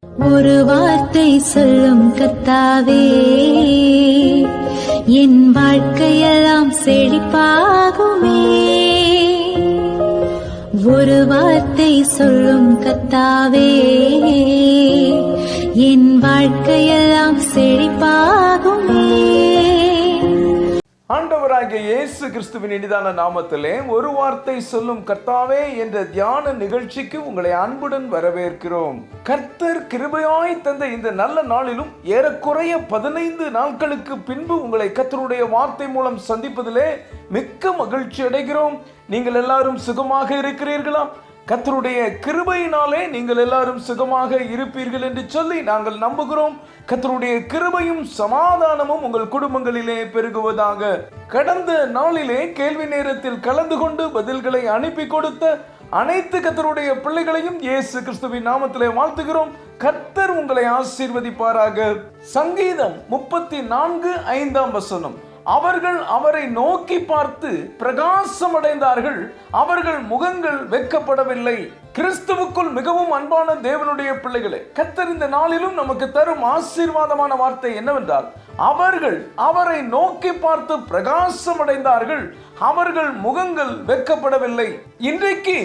ஒரு வார்த்தை சொல்லும் கர்த்தாவே, என் வாழ்க்கையெல்லாம் செழிப்பாகுமே. ஒரு வார்த்தை சொல்லும் கர்த்தாவே, என் வாழ்க்கையெல்லாம் செழிப்பாகுமே. ஆண்டவராகிய இயேசு கிறிஸ்துவின் இனிதான நாமத்திலே ஒரு வார்த்தை சொல்லும் கர்த்தாவே என்ற தியான நிகழ்ச்சிக்கு உங்களை அன்புடன் வரவேற்கிறோம். கர்த்தர் கிருபையாய் தந்த இந்த நல்ல நாளிலும் ஏறக்குறைய 15 நாட்களுக்கு பின்பு உங்களை கர்த்தருடைய வார்த்தை மூலம் சந்திப்பதிலே மிக்க மகிழ்ச்சி அடைகிறோம். நீங்கள் எல்லாரும் சுகமாக இருக்கிறீர்களா? கர்த்தருடைய கிருபையினாலே நீங்கள் எல்லாரும் சுகமாக இருப்பீர்கள் என்று சொல்லி நாங்கள் நம்புகிறோம். கர்த்தருடைய கிருபையும் சமாதானமும் உங்கள் குடும்பங்களிலே பெருகுவதாக. கடந்த நாளிலே கேள்வி நேரத்தில் கலந்து கொண்டு பதில்களை அனுப்பி கொடுத்த அனைத்து கர்த்தருடைய பிள்ளைகளையும் இயேசு கிறிஸ்துவின் நாமத்திலே வாழ்த்துகிறோம். கர்த்தர் உங்களை ஆசீர்வதிப்பாராக. சங்கீதம் 34:5 அவர்கள் அவரை நோக்கி பார்த்து பிரகாசம் அடைந்தார்கள், அவர்கள் முகங்கள் வெட்கப்படவில்லை. கிறிஸ்துவுக்குள் மிகவும் அன்பான தேவனுடைய பிள்ளைகளே, கர்த்தர் இந்த நாளிலும் நமக்கு தரும் ஆசீர்வாதமான வார்த்தை என்னவென்றால், அவர்கள் அவரை நோக்கி பார்த்து பிரகாசம் அடைந்தார்கள், அவர்கள் முகங்கள் வெட்கப்படவில்லை. இன்றைக்கு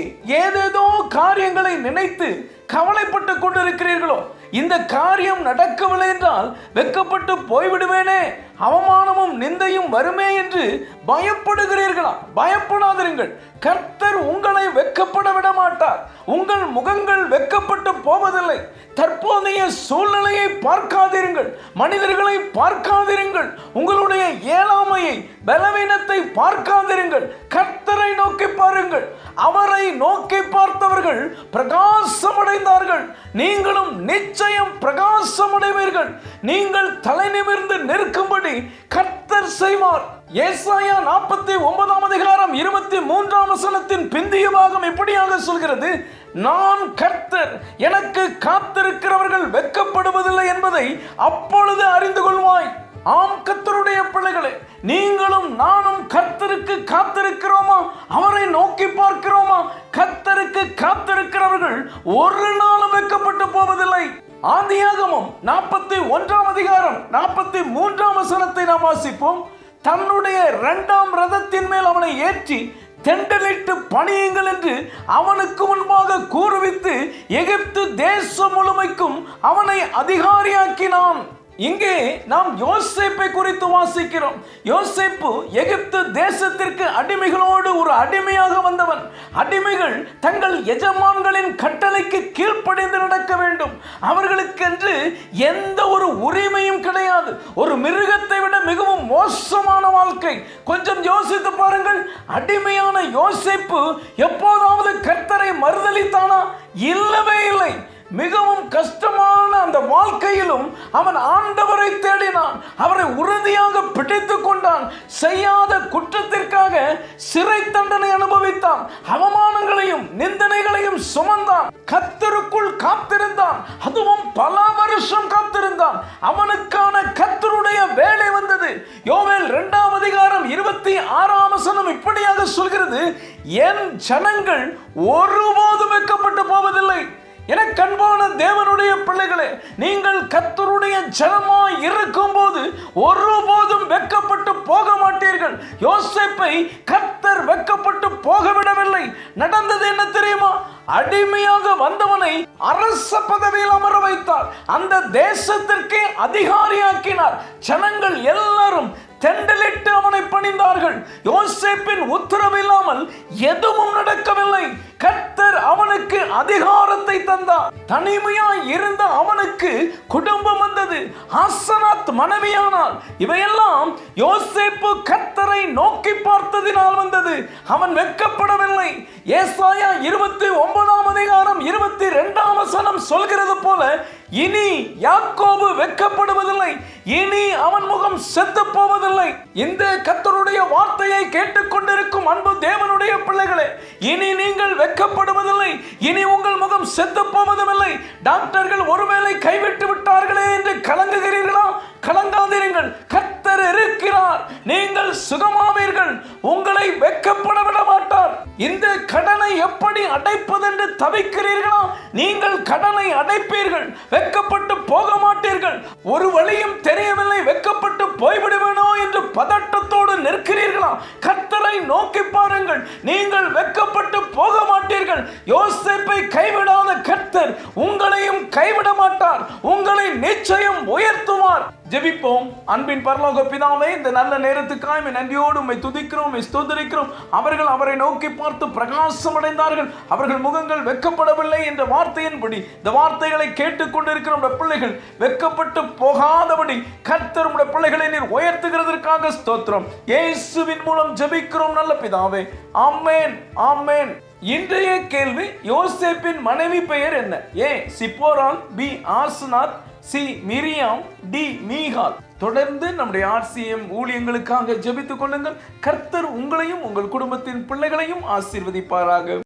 ஏதேதோ காரியங்களை நினைத்து கவலைப்பட்டு கொண்டிருக்கிறீர்களோ, இந்த காரியம் நடக்கவில்லை என்றால் வெட்கப்பட்டு போய்விடுவேனே, அவமானமும் நிந்தையும் வருமே என்று பயப்படுகிறீர்களா? பயப்படாதிருங்கள். கர்த்தர் உங்களை வெட்கப்பட விட மாட்டார். உங்கள் முகங்கள் வெட்கப்பட்டு போவதில்லை. தற்போதைய சூழ்நிலையை பார்க்காதிருங்கள், மனிதர்களை பார்க்காதிருங்கள், உங்களுடைய இயலாமையை பலவீனத்தை பார்க்காதிருங்கள். கர்த்தரை நோக்கி பாருங்கள். அவரை நோக்கி பார்த்தவர்கள் பிரகாசம் அடைந்தார்கள். நீங்களும் நிச்சயம் பிரகாசம் அடைவீர்கள். நீங்கள் தலை நிமிர்ந்து நிற்கும்படி கர்த்தர் செய்வார். ஏசாயா 49:23 பிந்திய பாகம் இப்படியாக சொல்கிறது, நான் கர்த்தர், எனக்கு காத்திருக்கிறவர்கள் வெட்கப்படுவதில்லை என்பதை அப்பொழுது அறிந்து கொள்வாய். ஆம் கர்த்தருடைய பிள்ளைகளே, நீங்களும் நானும் கர்த்தருக்கு காத்திருக்கிறோமா? அவரை நோக்கி பார்க்கிறோமா? கர்த்தருக்கு காத்திருக்கிறவர்கள் ஒரு நாளும் வெட்கப்பட்டு போவதில்லை. ஆதியாகமம் 41:43 நாம் வாசிப்போம். தன்னுடைய 2ஆம் ரதத்தின் மேல் அவனை ஏற்றி தெண்டலிட்டு பணியுங்கள் என்று அவனுக்கு முன்பாக கூறுவித்து எகிப்து தேசம் முழுமைக்கும் அவனை அதிகாரியாக்கினான். இங்கே நாம் யோசேப்பை குறித்து வாசிக்கிறோம். யோசேப்பு எகிப்து தேசத்திற்கு அடிமைகளோடு ஒரு அடிமையாக வந்தவன். அடிமைகள் தங்கள் எஜமான்களின் கட்டளைக்கு கீழ்ப்படிந்து நடக்க வேண்டும். அவர்களுக்கென்று எந்த ஒரு உரிமையும் கிடையாது. ஒரு மிருகத்தை விட மிகவும் மோசமான வாழ்க்கை. கொஞ்சம் யோசித்து பாருங்கள். அடிமையான யோசேப்பு எப்போதாவது கர்த்தரை மறுதலித்தானா? இல்லவே இல்லை. மிகவும் கஷ்டமான அந்த வாழ்க்கையிலும் அவன் ஆண்டவரை தேடினான். அவரை உறுதியாக பிடித்துக் கொண்டான். செய்யாத குற்றத்திற்காக சிறை தண்டனை அனுபவித்தான். அவமானங்களையும் நிந்தனைகளையும் சுமந்தான். கர்த்தருக்குள் காத்திருந்தான். அதுவும் பல வருஷம் காத்திருந்தான். அவனுக்கான கர்த்தருடைய வேலை வந்தது. யோவேல் 2:26 இப்படியாக சொல்கிறது, என் ஜனங்கள் ஒருபோதும் வெட்கப்பட்டு போவதில்லை. எனக்கு அன்பான தேவனுடைய பிள்ளைகளே, நீங்கள் கர்த்தருடைய ஜனமாய் இருக்கும் போது ஒருபோதும் வெட்கப்பட்டு போக மாட்டீர்கள். யோசேப்பை கர்த்தர் வெட்கப்பட்டு போக விடவில்லை. நடந்தது என்ன தெரியுமா? அடிமையாக வந்தவனை அரச பதவியில் அமர வைத்தார். அந்த தேசத்திற்கே அதிகாரியாக்கினார். ஜனங்கள் எல்லாரும் தெண்டலிட்டு அவனை பணிந்தார்கள். யோசேப்பின் உத்தரவு இல்லாமல் எதுவும் நடக்கவில்லை. கர்த்தர் அவனுக்கு அதிகாரத்தை தந்தார். தனிமையாய் இருந்த அவனுக்கு குடும்பம் வந்தது. ஆசனாத் மனைவியானாள். இவையெல்லாம் யோசேப்பு கர்த்தரை நோக்கி பார்த்ததினால் வந்தது. அவன் வெட்கப்படவில்லை. ஏசாயா 29:22 சொல்கிறது போல, இனி யாக்கோபு வெட்கப்படுவதில்லை, இனி அவன் முகம் செத்து போவதில்லை. இந்த கர்த்தருடைய வார்த்தையை கேட்டுக்கொண்டிருக்கும் அன்பு தேவனுடைய பிள்ளைகளே, இனி நீங்கள் வெட்கப்படுவதில்லை, இனி உங்கள் முகம் செத்து போவதுமில்லை. டாக்டர்கள் ஒருவேளை கைவிட்டு விட்டார்களே என்று கலங்குகிறீர்களா? கலங்காதீர்கள். கர்த்தர் இருக்கிறார். நீங்கள் சுகமாவீர்கள். உங்களை வெட்கப்பட விட மாட்டார். இந்த கடனை எப்படி அடைப்பதென்று தவிக்கிறீர்களா? நீங்கள் கடனை அடைப்பீர்கள், வெட்கப்பட்டு போக மாட்டீர்கள். ஒரு வழியும் தெரியவில்லை, வெட்கப்பட்டு போய்விடுவேனோ என்று பதட்டத்தோடு நிற்கிறீர்களா? கர்த்தரை நோக்கி பாருங்கள், நீங்கள் வெட்கப்பட்டு போக மாட்டீர்கள். யோசேப்பை கைவிடாத கர்த்தர் உங்களையும் கைவிட மாட்டார், உங்களை நிச்சயம் உயர்த்துவார். ஜெபிப்போம். அன்பின் பரலோக பிதாவே, இந்த நல்ல நேரத்துக்காக நன்றியோடு உம்மை துதிக்கிறோம், ஸ்தோத்திரிக்கிறோம். அவர்கள் அவரை நோக்கி பார்த்து பிரகாசம் அடைந்தார்கள், அவர்கள் முகங்கள் வெட்கப்படவில்லை என்ற வார்த்தையின்படி இந்த வார்த்தைகளை கேட்டுக்கொண்டிருக்கிற உடைய பிள்ளைகள் வெட்கப்பட்டு போகாதபடி கர்த்தர் உடைய பிள்ளைகளை நீர் உயர்த்துகிறதற்காக ஸ்தோத்திரம். இயேசுவின் மூலம் ஜெபிக்கிறோம் நல்ல பிதாவே, ஆமென், ஆமென். இன்றைய கேள்வி, யோசேப்பின் மனைவி பெயர் என்ன? A Zipporah, B Asenath, C Miriam, D Michal. தொடர்ந்து நம்முடைய RCM ஊழியங்களுக்காக ஜெபித்துக் கொள்ளுங்கள். கர்த்தர் உங்களையும் உங்கள் குடும்பத்தின் பிள்ளைகளையும் ஆசீர்வதிப்பாராக.